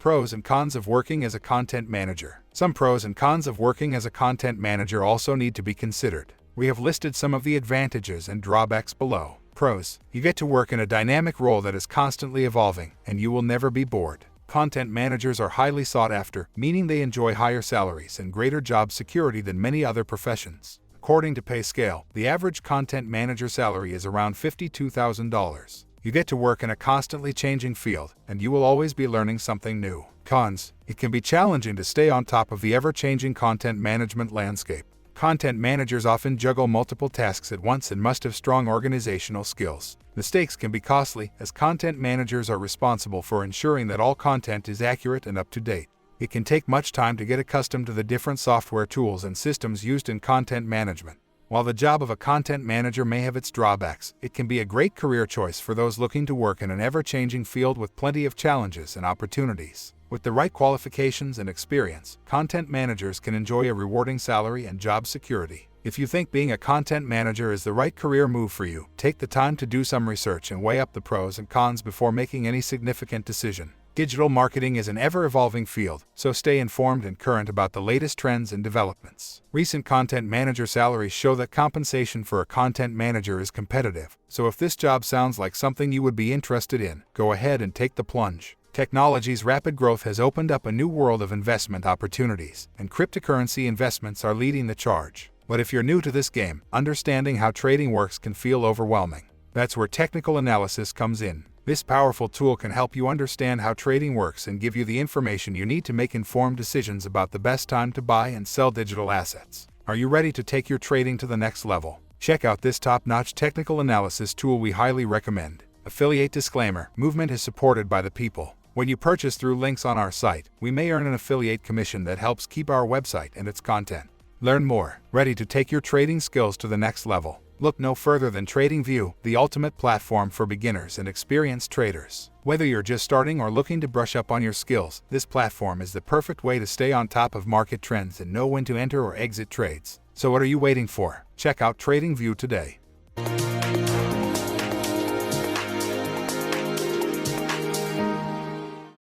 Pros and cons of working as a content manager. Some pros and cons of working as a content manager also need to be considered. We have listed some of the advantages and drawbacks below. Pros: you get to work in a dynamic role that is constantly evolving, and you will never be bored. Content managers are highly sought after, meaning they enjoy higher salaries and greater job security than many other professions. According to PayScale, the average content manager salary is around $52,000. You get to work in a constantly changing field, and you will always be learning something new. Cons: it can be challenging to stay on top of the ever-changing content management landscape. Content managers often juggle multiple tasks at once and must have strong organizational skills. Mistakes can be costly, as content managers are responsible for ensuring that all content is accurate and up to date. It can take much time to get accustomed to the different software tools and systems used in content management. While the job of a content manager may have its drawbacks, it can be a great career choice for those looking to work in an ever-changing field with plenty of challenges and opportunities. With the right qualifications and experience, content managers can enjoy a rewarding salary and job security. If you think being a content manager is the right career move for you, take the time to do some research and weigh up the pros and cons before making any significant decision. Digital marketing is an ever-evolving field, so stay informed and current about the latest trends and developments. Recent content manager salaries show that compensation for a content manager is competitive, so if this job sounds like something you would be interested in, go ahead and take the plunge. Technology's rapid growth has opened up a new world of investment opportunities, and cryptocurrency investments are leading the charge. But if you're new to this game, understanding how trading works can feel overwhelming. That's where technical analysis comes in. This powerful tool can help you understand how trading works and give you the information you need to make informed decisions about the best time to buy and sell digital assets. Are you ready to take your trading to the next level? Check out this top-notch technical analysis tool we highly recommend. Affiliate disclaimer: Moovmynt is supported by the people. When you purchase through links on our site, we may earn an affiliate commission that helps keep our website and its content. Learn more. Ready to take your trading skills to the next level? Look no further than TradingView, the ultimate platform for beginners and experienced traders. Whether you're just starting or looking to brush up on your skills, this platform is the perfect way to stay on top of market trends and know when to enter or exit trades. So what are you waiting for? Check out TradingView today.